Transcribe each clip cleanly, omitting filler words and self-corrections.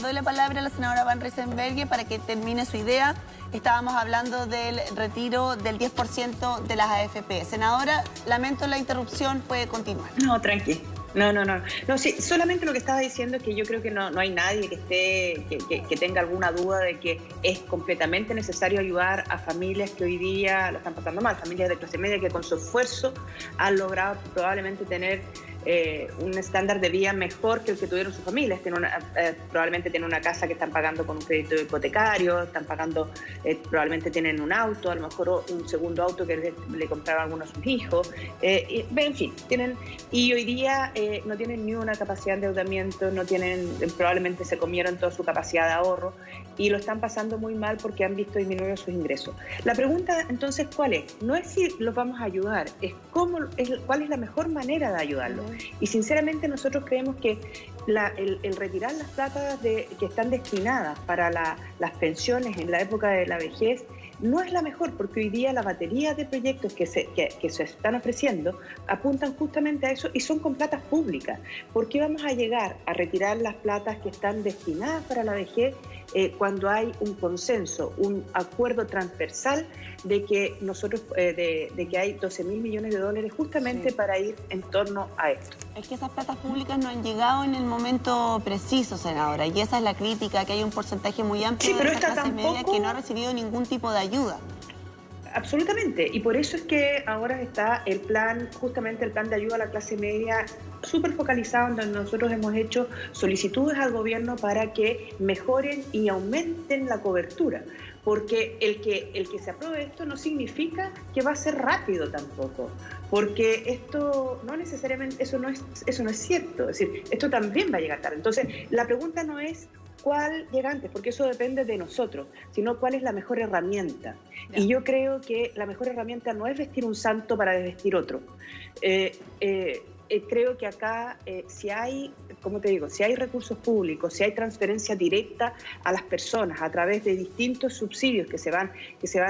doy la palabra a la senadora Van Riesenberghe para que termine su idea. Estábamos hablando del retiro del 10% de las AFP. Senadora, lamento la interrupción, puede continuar. No, tranqui. No, sí, solamente lo que estaba diciendo es que yo creo que no hay nadie que tenga alguna duda de que es completamente necesario ayudar a familias que hoy día lo están pasando mal, familias de clase media que con su esfuerzo han logrado probablemente tener un estándar de vida mejor que el que tuvieron sus familias. Probablemente tienen una casa que están pagando con un crédito hipotecario, están pagando, probablemente tienen un auto, a lo mejor un segundo auto que le compraron algunos a sus hijos, en fin, y hoy día no tienen ni una capacidad de endeudamiento, probablemente se comieron toda su capacidad de ahorro y lo están pasando muy mal porque han visto disminuidos sus ingresos. La pregunta entonces, ¿cuál es? No es si los vamos a ayudar, es cuál es la mejor manera de ayudarlos. Y sinceramente nosotros creemos que el retirar las platas que están destinadas para las pensiones en la época de la vejez no es la mejor, porque hoy día la batería de proyectos que se están ofreciendo apuntan justamente a eso y son con platas públicas. ¿Por qué vamos a llegar a retirar las platas que están destinadas para la vejez cuando hay un consenso, un acuerdo transversal de que que hay 12.000 millones de dólares justamente para ir en torno a esto? Es que esas platas públicas no han llegado en el momento preciso, senadora, y esa es la crítica, que hay un porcentaje muy amplio de esa clase media que no ha recibido ningún tipo de ayuda. Absolutamente, y por eso es que ahora está justamente el plan de ayuda a la clase media súper focalizado, donde nosotros hemos hecho solicitudes al gobierno para que mejoren y aumenten la cobertura, porque el que se apruebe esto no significa que va a ser rápido tampoco, porque esto no necesariamente, eso no es cierto, es decir, esto también va a llegar tarde. Entonces, la pregunta no es cuál llega antes, porque eso depende de nosotros, sino cuál es la mejor herramienta. Ya. Y yo creo que la mejor herramienta no es vestir un santo para desvestir otro. Creo que acá, si hay recursos públicos, si hay transferencia directa a las personas a través de distintos subsidios que se van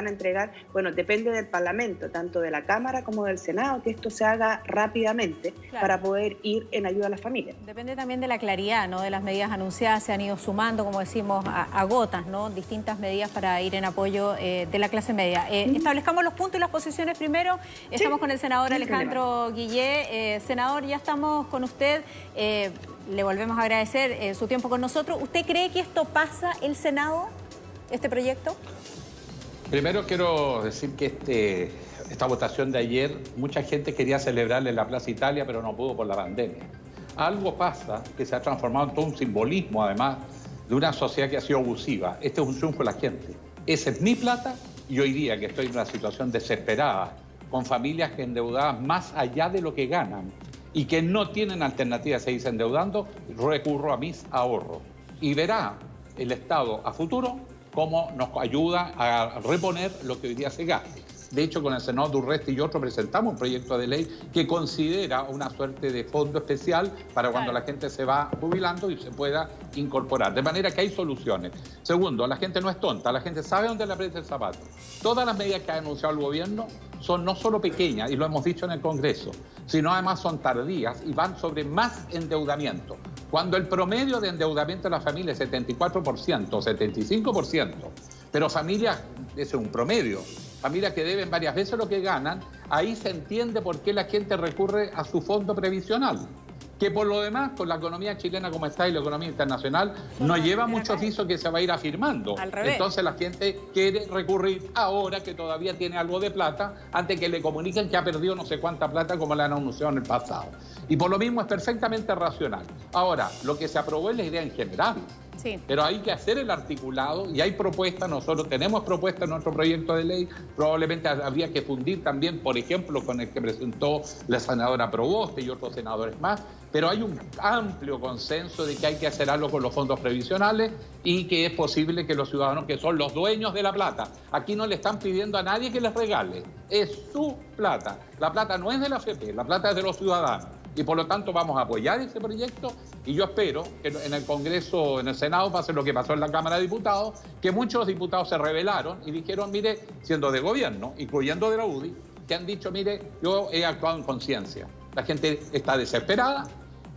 a entregar, bueno, depende del Parlamento, tanto de la Cámara como del Senado, que esto se haga rápidamente, claro, para poder ir en ayuda a las familias. Depende también de la claridad, ¿no?, de las medidas anunciadas. Se han ido sumando, como decimos, a gotas, ¿no?, distintas medidas para ir en apoyo de la clase media. Establezcamos los puntos y las posiciones primero. Estamos con el senador Alejandro Guillé. Senador, ya estamos con usted. Le volvemos a agradecer su tiempo con nosotros. ¿Usted cree que esto pasa el Senado, este proyecto? Primero quiero decir que esta votación de ayer, mucha gente quería celebrarle en la Plaza Italia, pero no pudo por la pandemia. Algo pasa que se ha transformado en todo un simbolismo, además, de una sociedad que ha sido abusiva. Este es un triunfo de la gente. Esa es mi plata, y hoy día que estoy en una situación desesperada, con familias que endeudadas más allá de lo que ganan, y que no tienen alternativa a seguirse endeudando, recurro a mis ahorros. Y verá el Estado a futuro cómo nos ayuda a reponer lo que hoy día se gaste. De hecho, con el senador Durresti y otros presentamos un proyecto de ley que considera una suerte de fondo especial para cuando la gente se va jubilando y se pueda incorporar. De manera que hay soluciones. Segundo, la gente no es tonta, la gente sabe dónde le aprieta el zapato. Todas las medidas que ha anunciado el gobierno son no solo pequeñas, y lo hemos dicho en el Congreso, sino además son tardías y van sobre más endeudamiento. Cuando el promedio de endeudamiento de la familia es 74%, 75%, pero familias, ese es un promedio, familias que deben varias veces lo que ganan, ahí se entiende por qué la gente recurre a su fondo previsional. Que por lo demás, con la economía chilena como está y la economía internacional, no lleva mucho aviso que se va a ir afirmando. Entonces la gente quiere recurrir ahora que todavía tiene algo de plata, antes que le comuniquen que ha perdido no sé cuánta plata como le han anunciado en el pasado. Y por lo mismo es perfectamente racional. Ahora, lo que se aprobó es la idea en general. Sí. Pero hay que hacer el articulado y hay propuestas, nosotros tenemos propuestas en nuestro proyecto de ley, probablemente habría que fundir también, por ejemplo, con el que presentó la senadora Proboste y otros senadores más, pero hay un amplio consenso de que hay que hacer algo con los fondos previsionales y que es posible que los ciudadanos, que son los dueños de la plata, aquí no le están pidiendo a nadie que les regale, es su plata. La plata no es de la AFP, la plata es de los ciudadanos. Y por lo tanto vamos a apoyar ese proyecto y yo espero que en el Congreso, en el Senado, pase lo que pasó en la Cámara de Diputados, que muchos diputados se rebelaron y dijeron, mire, siendo de gobierno, incluyendo de la UDI, que han dicho, mire, yo he actuado en conciencia. La gente está desesperada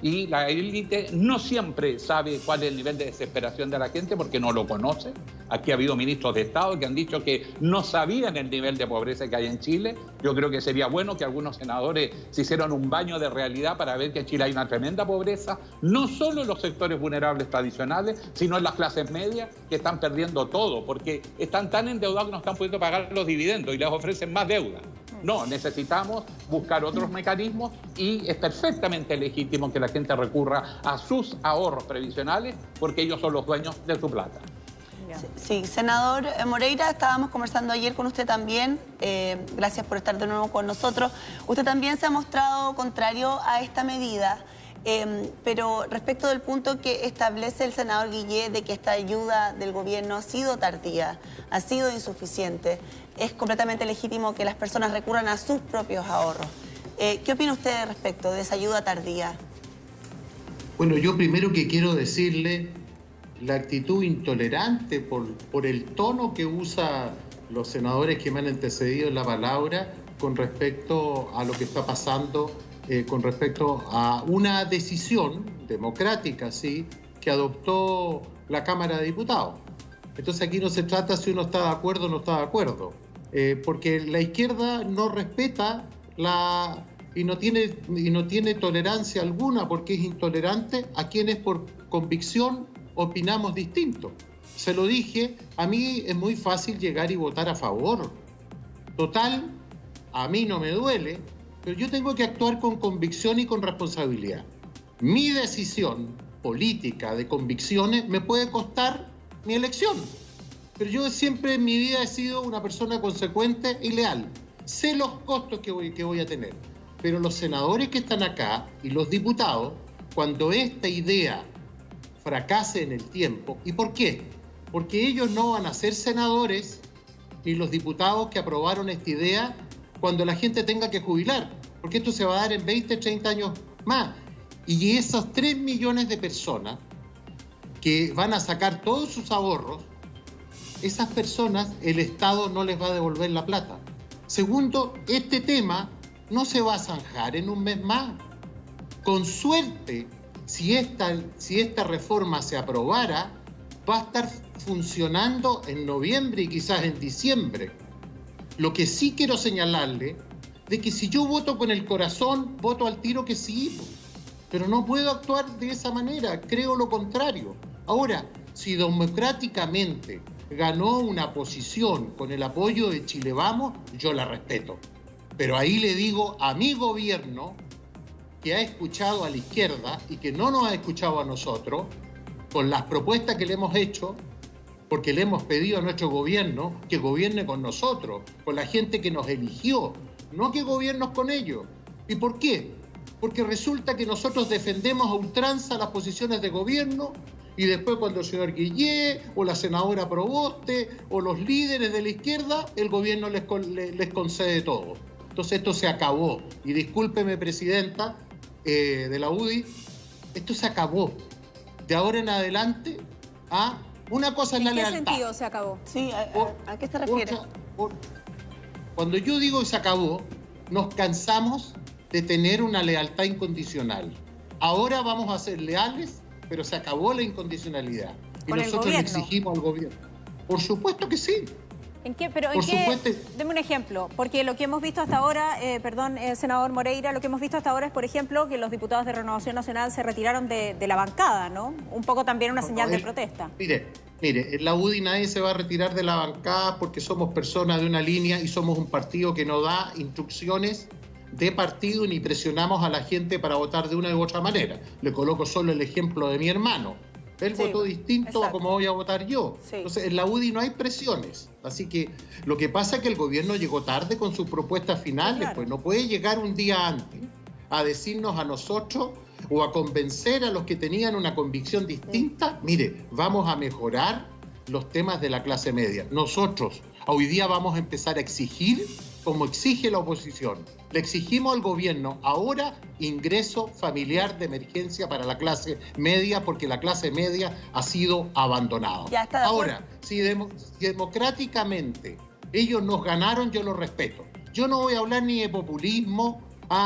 Y la élite no siempre sabe cuál es el nivel de desesperación de la gente porque no lo conoce. Aquí ha habido ministros de Estado que han dicho que no sabían el nivel de pobreza que hay en Chile. Yo creo que sería bueno que algunos senadores se hicieran un baño de realidad para ver que en Chile hay una tremenda pobreza, no solo en los sectores vulnerables tradicionales, sino en las clases medias que están perdiendo todo porque están tan endeudados que no están pudiendo pagar los dividendos y les ofrecen más deuda. No, necesitamos buscar otros mecanismos y es perfectamente legítimo que la gente recurra a sus ahorros previsionales porque ellos son los dueños de su plata. Sí, senador Moreira, estábamos conversando ayer con usted también, gracias por estar de nuevo con nosotros. Usted también se ha mostrado contrario a esta medida, pero respecto del punto que establece el senador Guillé de que esta ayuda del gobierno ha sido tardía, ha sido insuficiente, es completamente legítimo que las personas recurran a sus propios ahorros. ¿Qué opina usted respecto de esa ayuda tardía? Bueno, yo primero que quiero decirle la actitud intolerante por el tono que usan los senadores que me han antecedido en la palabra con respecto a lo que está pasando, con respecto a una decisión democrática, sí, que adoptó la Cámara de Diputados. Entonces aquí no se trata si uno está de acuerdo o no está de acuerdo, porque la izquierda no respeta y no tiene tolerancia alguna porque es intolerante a quienes por convicción opinamos distinto. Se lo dije, a mí es muy fácil llegar y votar a favor. Total, a mí no me duele, pero yo tengo que actuar con convicción y con responsabilidad. Mi decisión política de convicciones me puede costar mi elección, pero yo siempre en mi vida he sido una persona consecuente y leal. Sé los costos que voy a tener, pero los senadores que están acá y los diputados, cuando esta idea fracase en el tiempo, ¿y por qué? Porque ellos no van a ser senadores ni los diputados que aprobaron esta idea cuando la gente tenga que jubilar, porque esto se va a dar en 20, 30 años más. Y esas 3 millones de personas que van a sacar todos sus ahorros, esas personas el Estado no les va a devolver la plata. Segundo, este tema no se va a zanjar en un mes más. Con suerte, si esta reforma se aprobara, va a estar funcionando en noviembre y quizás en diciembre. Lo que sí quiero señalarle, de que si yo voto con el corazón, voto al tiro que sí, pero no puedo actuar de esa manera, creo lo contrario. Ahora, si democráticamente ganó una posición con el apoyo de Chile Vamos, yo la respeto. Pero ahí le digo a mi gobierno, que ha escuchado a la izquierda y que no nos ha escuchado a nosotros, con las propuestas que le hemos hecho, porque le hemos pedido a nuestro gobierno que gobierne con nosotros, con la gente que nos eligió, no que gobiernos con ellos. ¿Y por qué? Porque resulta que nosotros defendemos a ultranza las posiciones de gobierno y después cuando el señor Guillé o la senadora Proboste o los líderes de la izquierda, el gobierno les concede todo. Entonces esto se acabó. Y discúlpeme, presidenta de la UDI, esto se acabó. De ahora en adelante, una cosa es la lealtad. ¿En qué sentido se acabó? Sí, ¿a qué se refiere? Cuando yo digo se acabó, nos cansamos de tener una lealtad incondicional. Ahora vamos a ser leales, pero se acabó la incondicionalidad. Y nosotros le exigimos al gobierno. Por supuesto que sí. ¿En qué? Pero ¿en qué? Deme un ejemplo, porque lo que hemos visto hasta ahora, senador Moreira, lo que hemos visto hasta ahora es, por ejemplo, que los diputados de Renovación Nacional se retiraron de la bancada, ¿no? Un poco también una señal de protesta. Mire, en la UDI nadie se va a retirar de la bancada porque somos personas de una línea y somos un partido que no da instrucciones de partido ni presionamos a la gente para votar de una u otra manera. Le coloco solo el ejemplo de mi hermano. Él votó distinto a como voy a votar yo. Sí. Entonces, en la UDI no hay presiones. Así que lo que pasa es que el gobierno llegó tarde con sus propuestas finales, claro. Pues no puede llegar un día antes a decirnos a nosotros o a convencer a los que tenían una convicción distinta, mire, vamos a mejorar los temas de la clase media. Nosotros hoy día vamos a empezar a exigir, como exige la oposición, le exigimos al gobierno ahora ingreso familiar de emergencia para la clase media, porque la clase media ha sido abandonada. Ahora, si democráticamente ellos nos ganaron, yo lo respeto. Yo no voy a hablar ni de populismo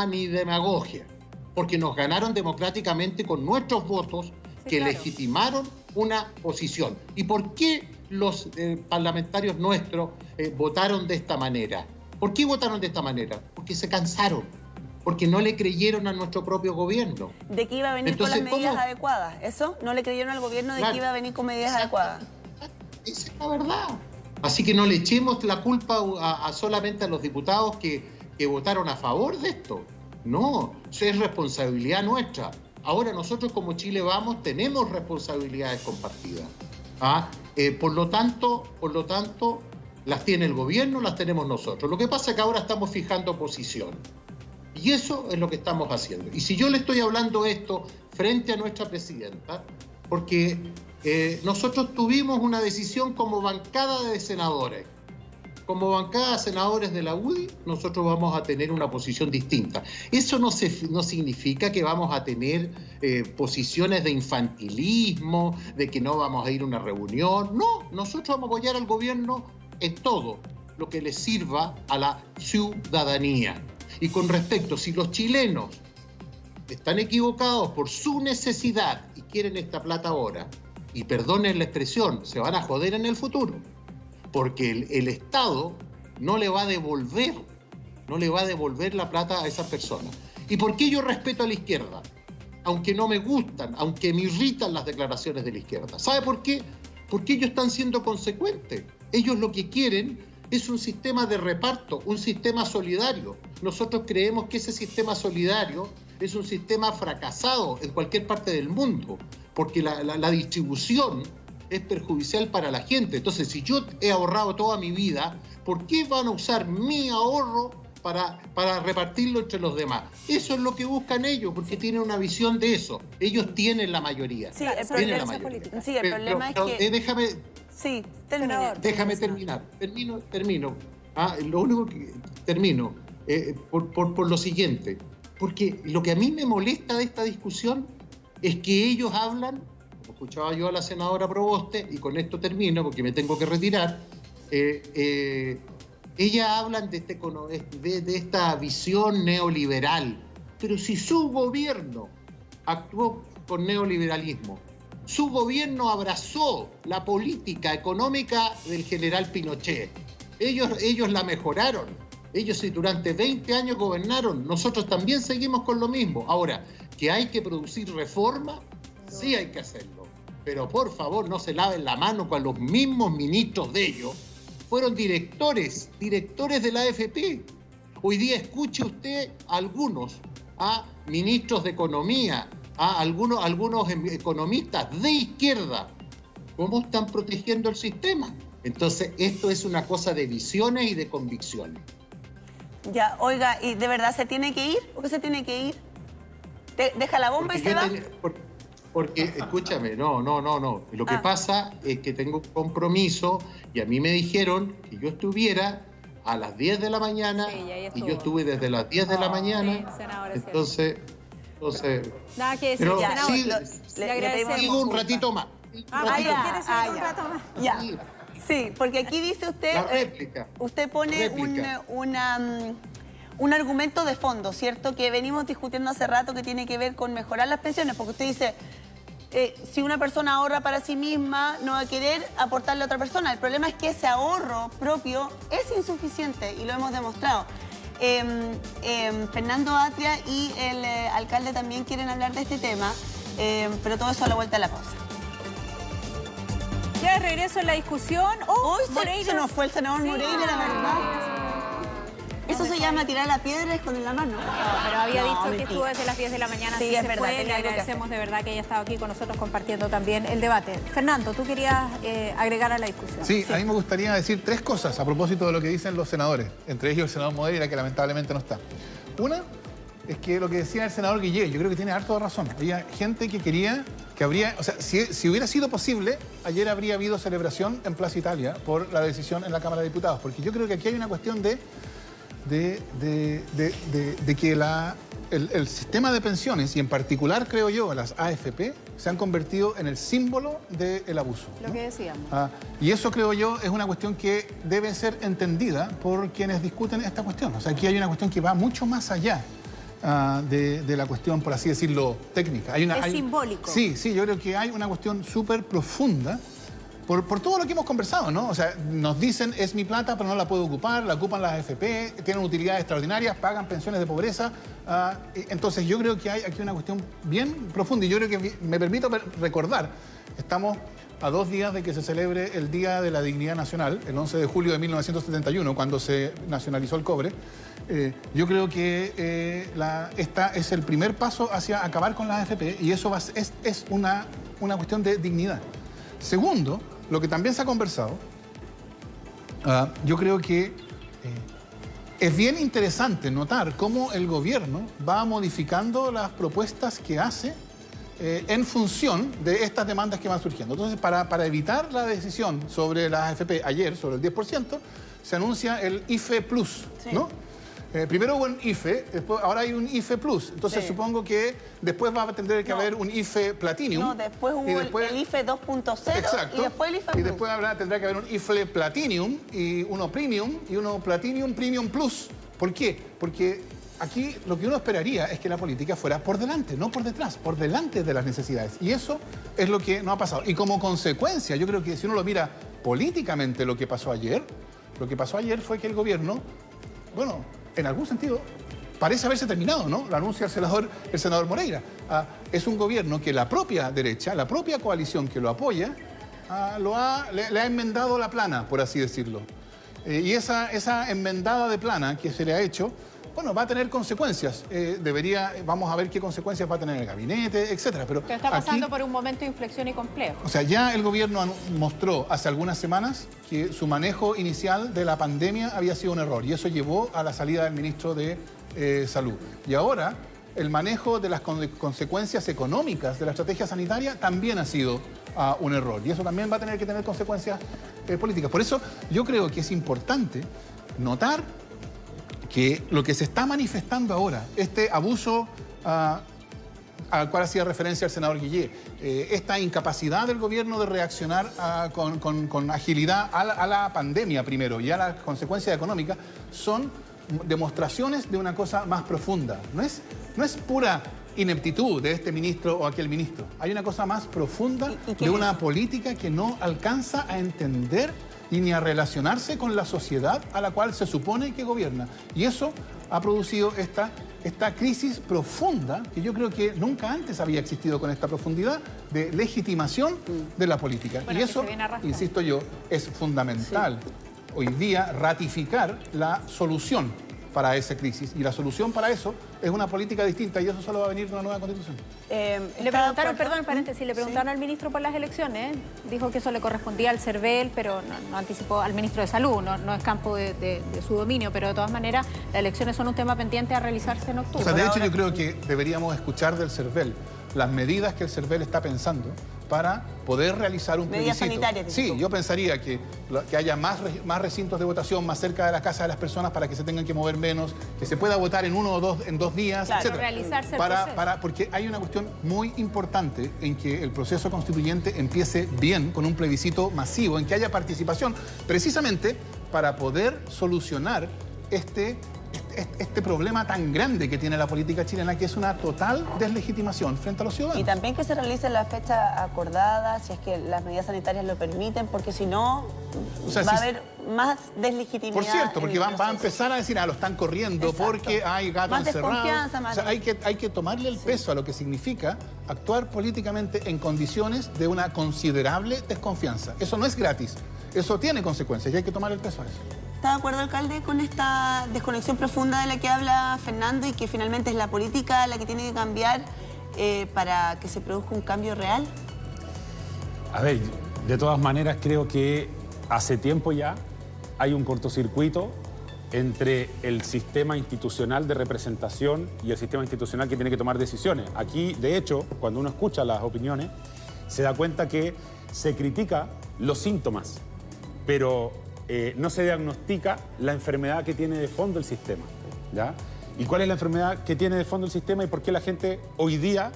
ni de demagogia. porque nos ganaron democráticamente con nuestros votos que legitimaron una posición. ¿Y por qué los parlamentarios nuestros votaron de esta manera? ¿Por qué votaron de esta manera? Porque se cansaron, porque no le creyeron a nuestro propio gobierno. De que iba a venir con las medidas adecuadas. ¿Eso? ¿No le creyeron al gobierno de que iba a venir con medidas adecuadas? Esa es la verdad. Así que no le echemos la culpa solamente a los diputados que votaron a favor de esto. No, es responsabilidad nuestra. Ahora nosotros como Chile Vamos tenemos responsabilidades compartidas. Por lo tanto, las tiene el gobierno, las tenemos nosotros. Lo que pasa es que ahora estamos fijando posición. Y eso es lo que estamos haciendo. Y si yo le estoy hablando esto frente a nuestra presidenta, porque nosotros tuvimos una decisión como bancada de senadores. Como bancada de senadores de la UDI, nosotros vamos a tener una posición distinta. Eso no significa que vamos a tener posiciones de infantilismo, de que no vamos a ir a una reunión. No, nosotros vamos a apoyar al gobierno en todo lo que le sirva a la ciudadanía. Y con respecto, si los chilenos están equivocados por su necesidad y quieren esta plata ahora, y perdonen la expresión, se van a joder en el futuro, porque el Estado no le va a devolver la plata a esas personas. ¿Y por qué yo respeto a la izquierda? Aunque no me gustan, aunque me irritan las declaraciones de la izquierda. ¿Sabe por qué? Porque ellos están siendo consecuentes. Ellos lo que quieren es un sistema de reparto, un sistema solidario. Nosotros creemos que ese sistema solidario es un sistema fracasado en cualquier parte del mundo, porque la distribución es perjudicial para la gente. Entonces, si yo he ahorrado toda mi vida, ¿por qué van a usar mi ahorro para repartirlo entre los demás? Eso es lo que buscan ellos, porque tienen una visión de eso. Ellos tienen la mayoría. Sí, el problema es que... Déjame terminar. Termino. Lo único que termino por lo siguiente. Porque lo que a mí me molesta de esta discusión es que ellos hablan, como escuchaba yo a la senadora Proboste, y con esto termino porque me tengo que retirar, ellas hablan de esta visión neoliberal, pero si su gobierno actuó con neoliberalismo, su gobierno abrazó la política económica del general Pinochet, ellos la mejoraron, ellos sí durante 20 años gobernaron, nosotros también seguimos con lo mismo. Ahora, que hay que producir reforma, sí hay que hacerlo, pero por favor no se laven la mano con los mismos ministros de ellos. Fueron directores de la AFP. Hoy día escuche usted a algunos ministros de Economía, a algunos economistas de izquierda, cómo están protegiendo el sistema. Entonces, esto es una cosa de visiones y de convicciones. Ya, oiga, ¿y de verdad se tiene que ir? ¿Por qué se tiene que ir? ¿Deja la bomba y se va? Porque, escúchame, no. Lo que pasa es que tengo un compromiso y a mí me dijeron que yo estuviera a las 10 de la mañana y yo estuve desde las 10 de la mañana. Entonces... Nada que decir, pero senador, sí, le agradecemos. Digo un ratito más. ¿Quiere seguir un rato más? Ya. Sí, porque aquí dice usted... La réplica. Usted pone un argumento de fondo, ¿cierto? Que venimos discutiendo hace rato que tiene que ver con mejorar las pensiones, porque usted dice, si una persona ahorra para sí misma, no va a querer aportarle a otra persona. El problema es que ese ahorro propio es insuficiente y lo hemos demostrado. Fernando Atria y el alcalde también quieren hablar de este tema, pero todo eso a la vuelta de la pausa. Ya de regreso en la discusión. Se nos fue el senador Moreira, la verdad. Eso se llama tirar la piedra y esconder la mano. No, pero había dicho que estuvo desde las 10 de la mañana. Sí, es verdad. Le agradecemos de verdad que haya estado aquí con nosotros compartiendo también el debate. Fernando, tú querías agregar a la discusión. Sí, a mí me gustaría decir 3 cosas a propósito de lo que dicen los senadores, entre ellos el senador Moreira, que lamentablemente no está. Una es que lo que decía el senador Guillé, yo creo que tiene harto de razón. Había gente que quería que habría, o sea, si hubiera sido posible, ayer habría habido celebración en Plaza Italia por la decisión en la Cámara de Diputados, porque yo creo que aquí hay una cuestión de que el sistema de pensiones, y en particular, creo yo, las AFP, se han convertido en el símbolo del abuso, ¿no? Lo que decíamos. Y eso, creo yo, es una cuestión que debe ser entendida por quienes discuten esta cuestión. O sea, aquí hay una cuestión que va mucho más allá de la cuestión, por así decirlo, técnica. Es simbólico. Sí, yo creo que hay una cuestión súper profunda por todo lo que hemos conversado, ¿no? O sea, nos dicen, es mi plata, pero no la puedo ocupar, la ocupan las AFP, tienen utilidades extraordinarias, pagan pensiones de pobreza. Entonces, yo creo que hay aquí una cuestión bien profunda y yo creo que, me permito recordar, estamos a 2 días de que se celebre el Día de la Dignidad Nacional, el 11 de julio de 1971, cuando se nacionalizó el cobre. Yo creo que esta es el primer paso hacia acabar con las AFP y eso es una cuestión de dignidad. Segundo, lo que también se ha conversado, yo creo que es bien interesante notar cómo el gobierno va modificando las propuestas que hace en función de estas demandas que van surgiendo. Entonces, para evitar la decisión sobre las AFP ayer, sobre el 10%, se anuncia el IFE Plus, ¿no? Primero hubo un IFE, ahora hay un IFE Plus. Entonces supongo que después va a tener que haber un IFE Platinum. No, después hubo el IFE 2.0 exacto, y después el IFE Plus. Y después tendrá que haber un IFE Platinum y uno Premium y uno Platinum Premium Plus. ¿Por qué? Porque aquí lo que uno esperaría es que la política fuera por delante, no por detrás, por delante de las necesidades. Y eso es lo que no ha pasado. Y como consecuencia, yo creo que si uno lo mira políticamente lo que pasó ayer fue que el gobierno, bueno, en algún sentido, parece haberse terminado, ¿no? Lo anuncia el senador Moreira. Es un gobierno que la propia derecha, la propia coalición que lo apoya, le ha enmendado la plana, por así decirlo. Y esa enmendada de plana que se le ha hecho, bueno, va a tener consecuencias. Vamos a ver qué consecuencias va a tener el gabinete, etcétera. Pero está pasando por un momento de inflexión y complejo. O sea, ya el gobierno mostró hace algunas semanas que su manejo inicial de la pandemia había sido un error y eso llevó a la salida del ministro de Salud. Y ahora el manejo de las consecuencias económicas de la estrategia sanitaria también ha sido un error y eso también va a tener que tener consecuencias políticas. Por eso yo creo que es importante notar que lo que se está manifestando ahora, este abuso al cual hacía referencia el senador Guillé, esta incapacidad del gobierno de reaccionar con agilidad a la pandemia primero y a las consecuencias económicas, son demostraciones de una cosa más profunda. No es pura ineptitud de este ministro o aquel ministro. Hay una cosa más profunda de una política que no alcanza a entender y ni a relacionarse con la sociedad a la cual se supone que gobierna. Y eso ha producido esta crisis profunda, que yo creo que nunca antes había existido con esta profundidad, de legitimación de la política. Bueno, y eso, insisto yo, es fundamental hoy día ratificar la solución para esa crisis. Y la solución para eso es una política distinta y eso solo va a venir de una nueva constitución. Le preguntaron, perdón, paréntesis, le preguntaron al ministro por las elecciones, dijo que eso le correspondía al CERVEL, pero no anticipó al ministro de Salud, no es campo de su dominio, pero de todas maneras las elecciones son un tema pendiente a realizarse en octubre. O sea, de hecho yo creo que deberíamos escuchar del CERVEL las medidas que el CERVEL está pensando para poder realizar un plebiscito. Medidas sanitarias. Sí, yo pensaría que haya más recintos de votación más cerca de la casa de las personas para que se tengan que mover menos, que se pueda votar en 1 o 2 días, claro, etc. Realizarse porque hay una cuestión muy importante en que el proceso constituyente empiece bien, con un plebiscito masivo, en que haya participación, precisamente para poder solucionar este problema tan grande que tiene la política chilena, que es una total deslegitimación frente a los ciudadanos. Y también que se realice la fecha acordada, si es que las medidas sanitarias lo permiten, porque si no, va a haber más deslegitimidad. Por cierto, porque va a empezar a decir, lo están corriendo. Exacto. Porque hay gato encerrado. Desconfianza, más hay que tomarle el peso a lo que significa actuar políticamente en condiciones de una considerable desconfianza. Eso no es gratis, eso tiene consecuencias y hay que tomar el peso a eso. ¿Está de acuerdo, alcalde, con esta desconexión profunda de la que habla Fernando y que finalmente es la política la que tiene que cambiar para que se produzca un cambio real? A ver, de todas maneras creo que hace tiempo ya hay un cortocircuito entre el sistema institucional de representación y el sistema institucional que tiene que tomar decisiones. Aquí, de hecho, cuando uno escucha las opiniones, se da cuenta que se critica los síntomas, pero no se diagnostica la enfermedad que tiene de fondo el sistema, ¿ya? ¿Y cuál es la enfermedad que tiene de fondo el sistema y por qué la gente hoy día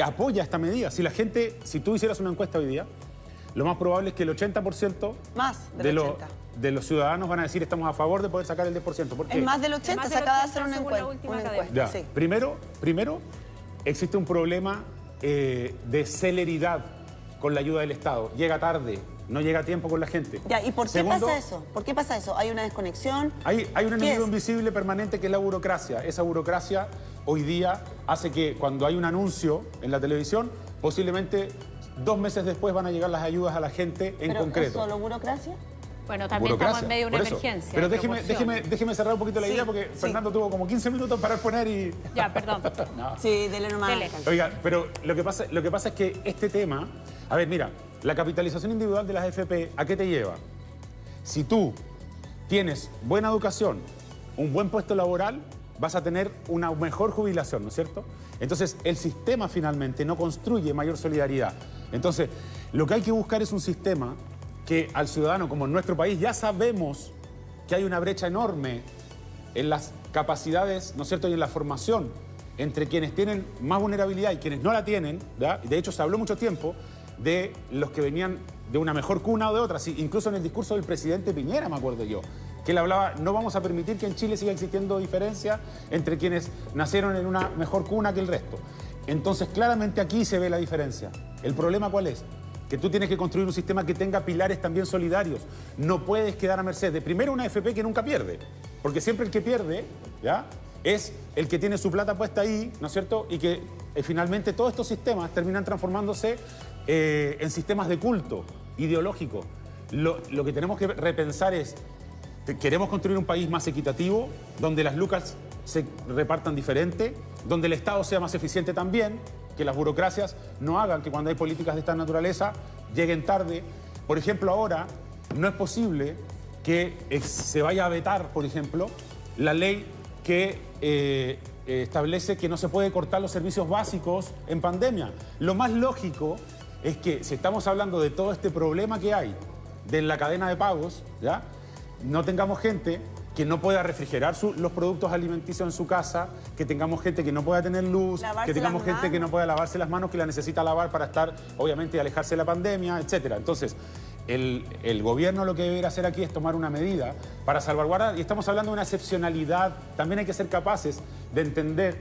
apoya esta medida? Si tú hicieras una encuesta hoy día, lo más probable es que el 80% Más del 80%. de los ciudadanos van a decir estamos a favor de poder sacar el 10%. ¿Por qué? Es más del 80%, se acaba de hacer una encuesta. Ya. Sí. Primero, existe un problema de celeridad con la ayuda del Estado. Llega tarde, no llega a tiempo con la gente. Ya, ¿y por qué Segundo, pasa eso? ¿Por qué pasa eso? ¿Hay una desconexión? Hay un enemigo invisible permanente que es la burocracia. Esa burocracia hoy día hace que cuando hay un anuncio en la televisión, posiblemente 2 meses después van a llegar las ayudas a la gente en concreto. ¿Pero es solo burocracia? Bueno, también estamos en medio de una emergencia. Pero déjeme cerrar un poquito la idea porque Fernando tuvo como 15 minutos para exponer y... Ya, perdón. No. Sí, dele nomás. Dele. Oiga, pero lo que pasa es que este tema... A ver, mira, la capitalización individual de las AFP, ¿a qué te lleva? Si tú tienes buena educación, un buen puesto laboral, vas a tener una mejor jubilación, ¿no es cierto? Entonces, el sistema finalmente no construye mayor solidaridad. Entonces, lo que hay que buscar es un sistema que al ciudadano, como en nuestro país, ya sabemos que hay una brecha enorme en las capacidades, ¿no es cierto?, y en la formación entre quienes tienen más vulnerabilidad y quienes no la tienen, ¿verdad? De hecho, se habló mucho tiempo de los que venían de una mejor cuna o de otra. Sí, incluso en el discurso del presidente Piñera, me acuerdo yo, que él hablaba, no vamos a permitir que en Chile siga existiendo diferencia entre quienes nacieron en una mejor cuna que el resto. Entonces, claramente aquí se ve la diferencia. ¿El problema cuál es? Que tú tienes que construir un sistema que tenga pilares también solidarios. No puedes quedar a merced de, primero, una AFP que nunca pierde, porque siempre el que pierde, ¿ya?, es el que tiene su plata puesta ahí, ¿no es cierto?, y que finalmente todos estos sistemas terminan transformándose en sistemas de culto ideológico. Lo que tenemos que repensar es, queremos construir un país más equitativo, donde las lucas se repartan diferente, donde el Estado sea más eficiente también, que las burocracias no hagan que cuando hay políticas de esta naturaleza lleguen tarde. Por ejemplo, ahora no es posible que se vaya a vetar, por ejemplo, la ley que establece que no se puede cortar los servicios básicos en pandemia. Lo más lógico es que, si estamos hablando de todo este problema que hay de la cadena de pagos, ¿ya?, no tengamos gente que no pueda refrigerar los productos alimenticios en su casa, que tengamos gente que no pueda tener luz, que tengamos gente que no pueda lavarse las manos, que la necesita lavar para estar, obviamente, y alejarse de la pandemia, etcétera. Entonces, el gobierno lo que debe hacer aquí es tomar una medida para salvaguardar, y estamos hablando de una excepcionalidad. También hay que ser capaces de entender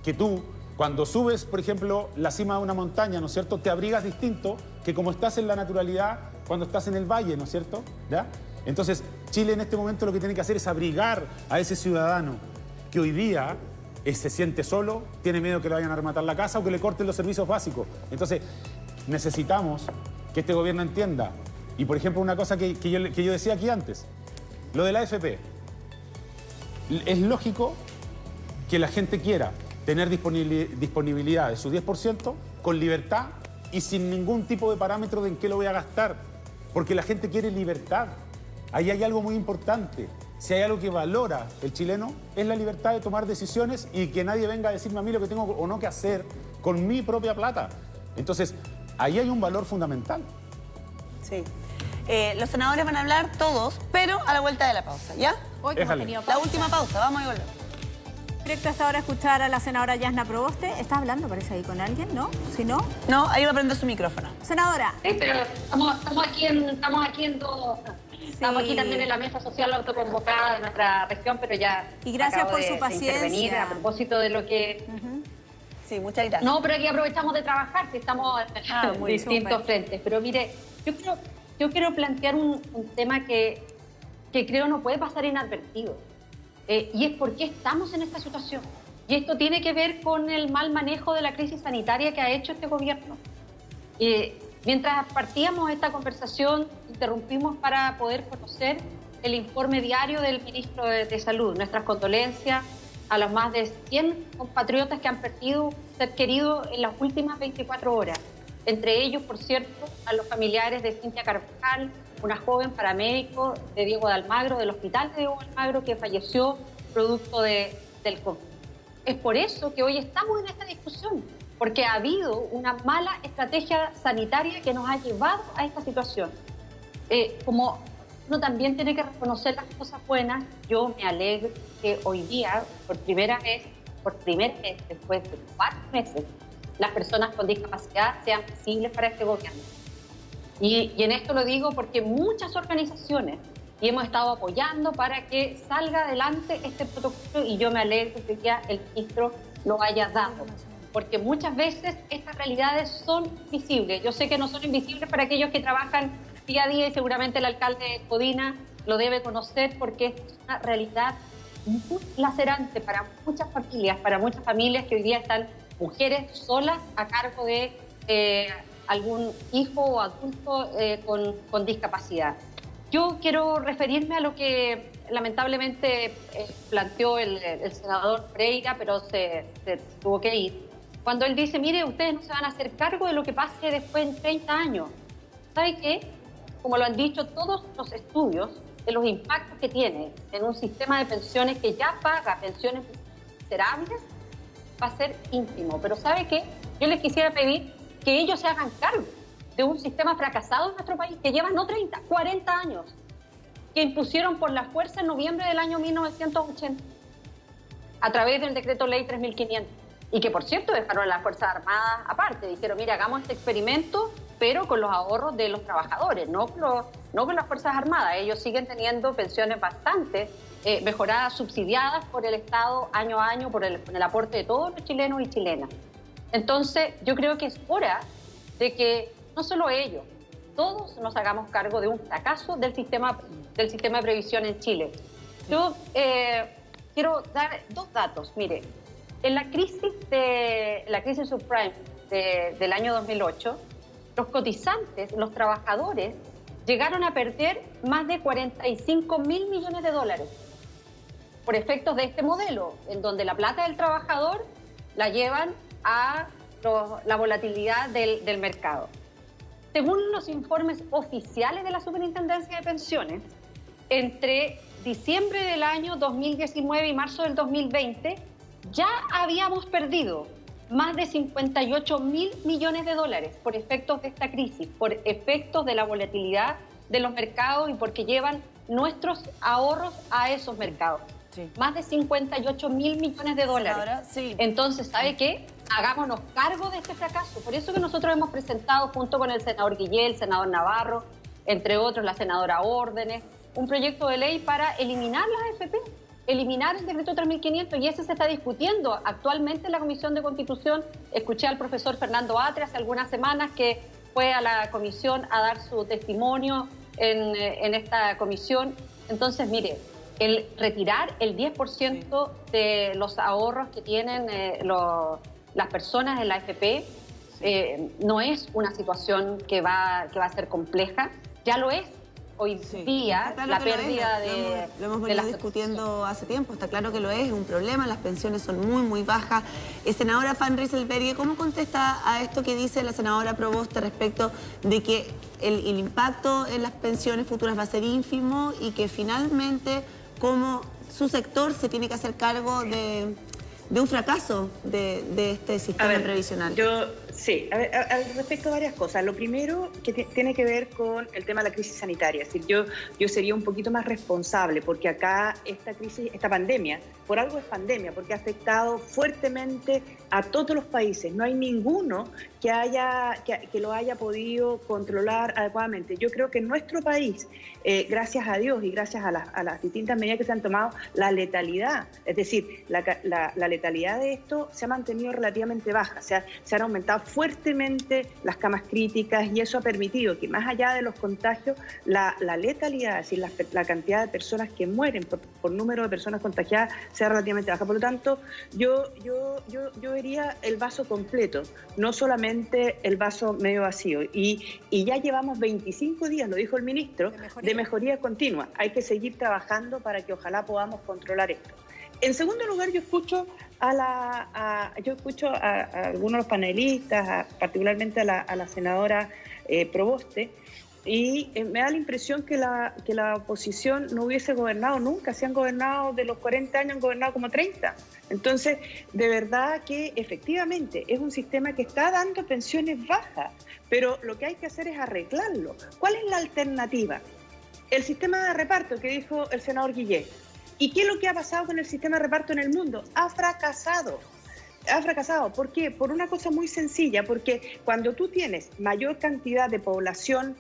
que tú, cuando subes, por ejemplo, la cima de una montaña, ¿no es cierto?, te abrigas distinto que como estás en la naturalidad cuando estás en el valle, ¿no es cierto?, ¿ya? Entonces, Chile en este momento lo que tiene que hacer es abrigar a ese ciudadano que hoy día se siente solo, tiene miedo que le vayan a rematar la casa o que le corten los servicios básicos. Entonces, necesitamos que este gobierno entienda. Y, por ejemplo, una cosa que yo decía aquí antes, lo de la AFP. Es lógico que la gente quiera tener disponibilidad de su 10% con libertad y sin ningún tipo de parámetro de en qué lo voy a gastar, porque la gente quiere libertad. Ahí hay algo muy importante. Si hay algo que valora el chileno, es la libertad de tomar decisiones y que nadie venga a decirme a mí lo que tengo o no que hacer con mi propia plata. Entonces, ahí hay un valor fundamental. Sí. Los senadores van a hablar todos, pero a la vuelta de la pausa, ¿ya? Hoy que hemos tenido pausa. La última pausa, vamos y volvemos. Directo hasta ahora a escuchar a la senadora Yasna Proboste. ¿Está hablando, parece, ahí con alguien, no? Si no... No, ahí va a prender su micrófono. Senadora. Sí, pero estamos aquí también en la mesa social autoconvocada de nuestra región, pero ya... Y gracias por su paciencia. Intervenir a propósito de lo que... Sí, muchas gracias. No, pero aquí aprovechamos de trabajar, si estamos en distintos frentes. Pero mire, yo quiero plantear un tema que creo no puede pasar inadvertido. Y es por qué estamos en esta situación. Y esto tiene que ver con el mal manejo de la crisis sanitaria que ha hecho este gobierno. Mientras partíamos esta conversación, interrumpimos para poder conocer el informe diario del ministro de Salud. Nuestras condolencias a los más de 100 compatriotas que han perdido ser queridos en las últimas 24 horas. Entre ellos, por cierto, a los familiares de Cintia Carvajal, una joven paramédico de Diego de Almagro, del hospital de Diego de Almagro, que falleció producto del COVID. Es por eso que hoy estamos en esta discusión, porque ha habido una mala estrategia sanitaria que nos ha llevado a esta situación. Como uno también tiene que reconocer las cosas buenas, yo me alegro que hoy día, por primera vez después de 4 meses, las personas con discapacidad sean visibles para este gobierno. Y en esto lo digo porque muchas organizaciones y hemos estado apoyando para que salga adelante este protocolo y yo me alegro que ya el ministro lo haya dado, porque muchas veces estas realidades son visibles. Yo sé que no son invisibles para aquellos que trabajan día a día y seguramente el alcalde de Codina lo debe conocer porque es una realidad muy lacerante para muchas familias que hoy día están mujeres solas a cargo de algún hijo o adulto con discapacidad. Yo quiero referirme a lo que lamentablemente planteó el senador Moreira, pero se tuvo que ir. Cuando él dice, mire, ustedes no se van a hacer cargo de lo que pase después en 30 años. ¿Sabe qué? Como lo han dicho todos los estudios, de los impactos que tiene en un sistema de pensiones que ya paga pensiones miserables, va a ser ínfimo. Pero ¿sabe qué? Yo les quisiera pedir que ellos se hagan cargo de un sistema fracasado en nuestro país, que lleva no 30, 40 años, que impusieron por la fuerza en noviembre del año 1980, a través del decreto ley 3500, y que por cierto dejaron a las Fuerzas Armadas aparte, dijeron, mira, hagamos este experimento, pero con los ahorros de los trabajadores, no con las Fuerzas Armadas. Ellos siguen teniendo pensiones bastante mejoradas, subsidiadas por el Estado año a año, con el aporte de todos los chilenos y chilenas. Entonces, yo creo que es hora de que no solo ellos, todos nos hagamos cargo de un fracaso del sistema de previsión en Chile. Yo quiero dar dos datos. Mire, en la crisis subprime del año 2008, los cotizantes, los trabajadores, llegaron a perder más de 45.000 millones de dólares por efectos de este modelo, en donde la plata del trabajador la llevan a la volatilidad del mercado. Según los informes oficiales de la Superintendencia de Pensiones, entre diciembre del año 2019 y marzo del 2020, ya habíamos perdido más de 58.000 millones de dólares por efectos de esta crisis, por efectos de la volatilidad de los mercados y porque llevan nuestros ahorros a esos mercados. Sí. Más de 58.000 millones de dólares. Ahora, sí. Entonces, ¿sabe qué? Hagámonos cargo de este fracaso. Por eso que nosotros hemos presentado, junto con el senador Guillé, el senador Navarro, entre otros la senadora Órdenes, un proyecto de ley para eliminar las AFP, eliminar el decreto 3500, y ese se está discutiendo actualmente en la Comisión de Constitución. Escuché al profesor Fernando Atre hace algunas semanas que fue a la comisión a dar su testimonio en esta comisión. Entonces, mire, el retirar el 10% de los ahorros que tienen las personas en la AFP no es una situación que va a ser compleja, ya lo es. Hoy día, claro, la pérdida de... Lo hemos venido discutiendo hace tiempo, está claro que lo es un problema, las pensiones son muy, muy bajas. Senadora Van Rysselberghe, ¿cómo contesta a esto que dice la senadora Proboste respecto de que el impacto en las pensiones futuras va a ser ínfimo y que finalmente, como su sector se tiene que hacer cargo de un fracaso de este sistema previsional? Sí, al respecto a varias cosas. Lo primero que tiene que ver con el tema de la crisis sanitaria. Es decir, yo sería un poquito más responsable porque acá esta pandemia, por algo es pandemia, porque ha afectado fuertemente a todos los países. No hay ninguno que lo haya podido controlar adecuadamente. Yo creo que en nuestro país, gracias a Dios y gracias a las distintas medidas que se han tomado, la letalidad, es decir, la letalidad de esto se ha mantenido relativamente baja. Se han aumentado fuertemente las camas críticas y eso ha permitido que más allá de los contagios, la letalidad, es decir, la cantidad de personas que mueren por número de personas contagiadas sea relativamente baja. Por lo tanto, yo vería el vaso completo, no solamente el vaso medio vacío. Y ya llevamos 25 días, lo dijo el ministro, de mejoría continua. Hay que seguir trabajando para que ojalá podamos controlar esto. En segundo lugar, yo escucho a algunos de los panelistas, particularmente a la senadora Proboste, y me da la impresión que la oposición no hubiese gobernado nunca. Si han gobernado de los 40 años, han gobernado como 30. Entonces, de verdad que efectivamente es un sistema que está dando pensiones bajas, pero lo que hay que hacer es arreglarlo. ¿Cuál es la alternativa? El sistema de reparto que dijo el senador Guillé. ¿Y qué es lo que ha pasado con el sistema de reparto en el mundo? Ha fracasado. Ha fracasado. ¿Por qué? Por una cosa muy sencilla, porque cuando tú tienes mayor cantidad de población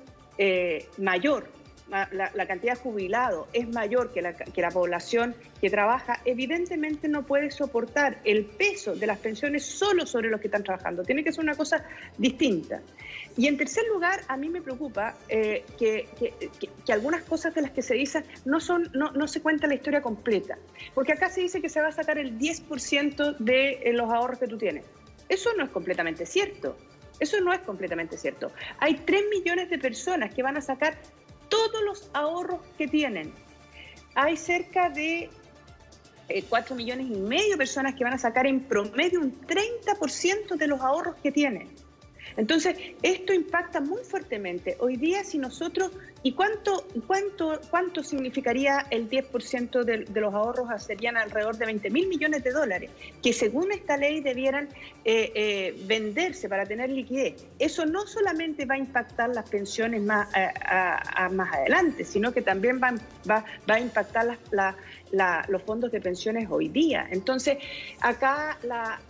mayor, la cantidad de jubilados es mayor que la población que trabaja, evidentemente no puede soportar el peso de las pensiones solo sobre los que están trabajando. Tiene que ser una cosa distinta. Y en tercer lugar, a mí me preocupa que algunas cosas de las que se dicen no se cuenta la historia completa. Porque acá se dice que se va a sacar el 10% de los ahorros que tú tienes. Eso no es completamente cierto. Eso no es completamente cierto. Hay 3 millones de personas que van a sacar todos los ahorros que tienen. Hay cerca de 4,5 millones de personas que van a sacar en promedio un 30% de los ahorros que tienen. Entonces, esto impacta muy fuertemente. Hoy día, si nosotros... ¿Y cuánto significaría el 10% de los ahorros? Serían alrededor de 20.000 millones de dólares, que según esta ley debieran venderse para tener liquidez. Eso no solamente va a impactar las pensiones más adelante, sino que también va a impactar los fondos de pensiones hoy día. Entonces, acá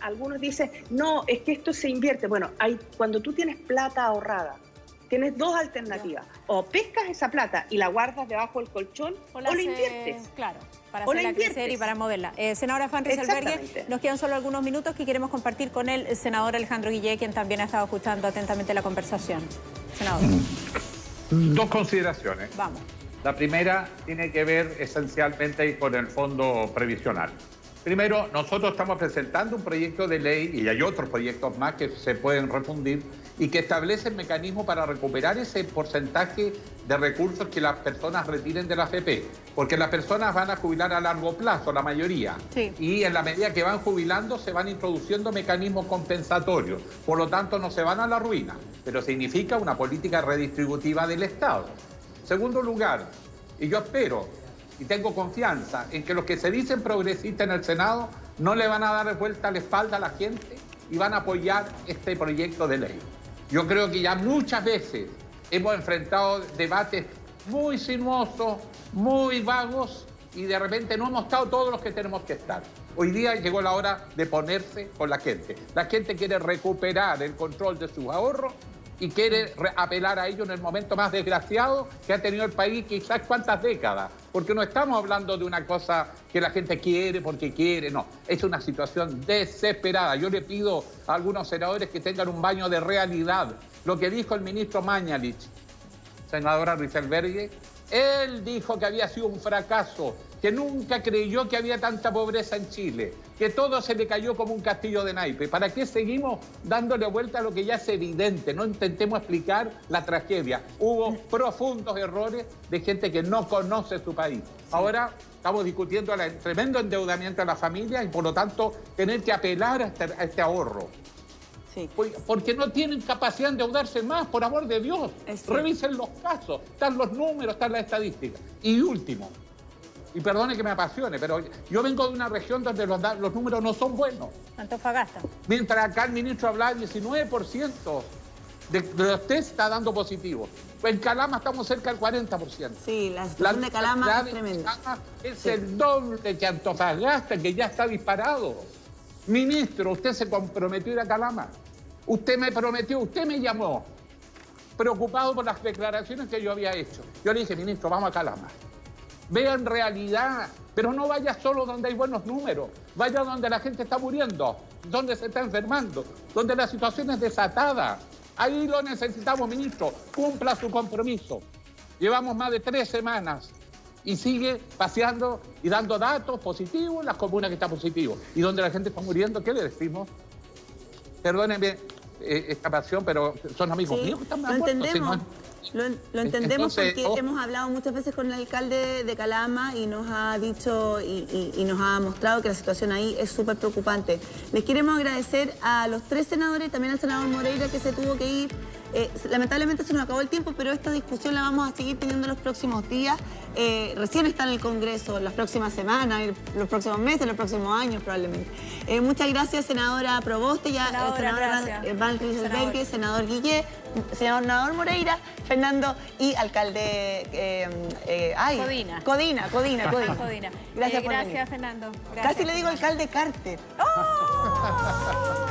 algunos dicen, no, es que esto se invierte. Bueno, cuando tú tienes plata ahorrada, tienes dos alternativas. O pescas esa plata y la guardas debajo del colchón o la inviertes. Claro, para hacerla crecer y para moverla. Senadora Fan Rieselberghe, nos quedan solo algunos minutos que queremos compartir con el senador Alejandro Guillé, quien también ha estado escuchando atentamente la conversación. Senador. Dos consideraciones. Vamos. La primera tiene que ver esencialmente con el fondo previsional. Primero, nosotros estamos presentando un proyecto de ley, y hay otros proyectos más que se pueden refundir, y que establecen mecanismos para recuperar ese porcentaje de recursos que las personas retiren de la AFP. Porque las personas van a jubilar a largo plazo, la mayoría. Sí. Y en la medida que van jubilando, se van introduciendo mecanismos compensatorios. Por lo tanto, no se van a la ruina, pero significa una política redistributiva del Estado. Segundo lugar, y yo espero y tengo confianza en que los que se dicen progresistas en el Senado no le van a dar vuelta a la espalda a la gente y van a apoyar este proyecto de ley. Yo creo que ya muchas veces hemos enfrentado debates muy sinuosos, muy vagos, y de repente no hemos estado todos los que tenemos que estar. Hoy día llegó la hora de ponerse con la gente. La gente quiere recuperar el control de sus ahorros y quiere apelar a ello en el momento más desgraciado que ha tenido el país, quizás cuántas décadas, porque no estamos hablando de una cosa que la gente quiere porque quiere, no, es una situación desesperada. Yo le pido a algunos senadores que tengan un baño de realidad. Lo que dijo el ministro Mañalich, senadora Rieselberghe, él dijo que había sido un fracaso, que nunca creyó que había tanta pobreza en Chile, que todo se le cayó como un castillo de naipes. ¿Para qué seguimos dándole vuelta a lo que ya es evidente? No intentemos explicar la tragedia. Hubo profundos errores de gente que no conoce su país. Ahora estamos discutiendo el tremendo endeudamiento de la familia y por lo tanto tener que apelar a este ahorro. Sí. Porque no tienen capacidad de endeudarse más, por amor de Dios. Revisen los casos, están los números, están las estadísticas. Y último, y perdone que me apasione, pero yo vengo de una región donde los números no son buenos. Antofagasta. Mientras acá el ministro hablaba del 19% de los test está dando positivo. En Calama estamos cerca del 40%. Sí, la situación de Calama es tremenda. Es el doble que Antofagasta, que ya está disparado. Ministro, usted se comprometió a ir a Calama. Usted me prometió, usted me llamó, preocupado por las declaraciones que yo había hecho. Yo le dije, ministro, vamos a Calama. Vea en realidad, pero no vaya solo donde hay buenos números. Vaya donde la gente está muriendo, donde se está enfermando, donde la situación es desatada. Ahí lo necesitamos, ministro. Cumpla su compromiso. Llevamos más de 3 semanas y sigue paseando y dando datos positivos en las comunas que están positivos. Y donde la gente está muriendo, ¿qué le decimos? Perdónenme esta pasión, pero son amigos míos que están muertos. Lo entendemos. Lo entendemos. Entonces, porque hemos hablado muchas veces con el alcalde de Calama y nos ha dicho y nos ha mostrado que la situación ahí es súper preocupante. Les queremos agradecer a los 3 senadores, también al senador Moreira que se tuvo que ir. Lamentablemente se nos acabó el tiempo, pero esta discusión la vamos a seguir teniendo en los próximos días. Recién está en el Congreso, las próximas semanas, los próximos meses, los próximos años probablemente. Muchas gracias, senadora Proboste, senadora Fan Rieselberghe, senador Guillé, senador Moreira, Fernando y alcalde Codina. Gracias, Fernando. Gracias, Casi le digo alcalde Carter. ¡Oh!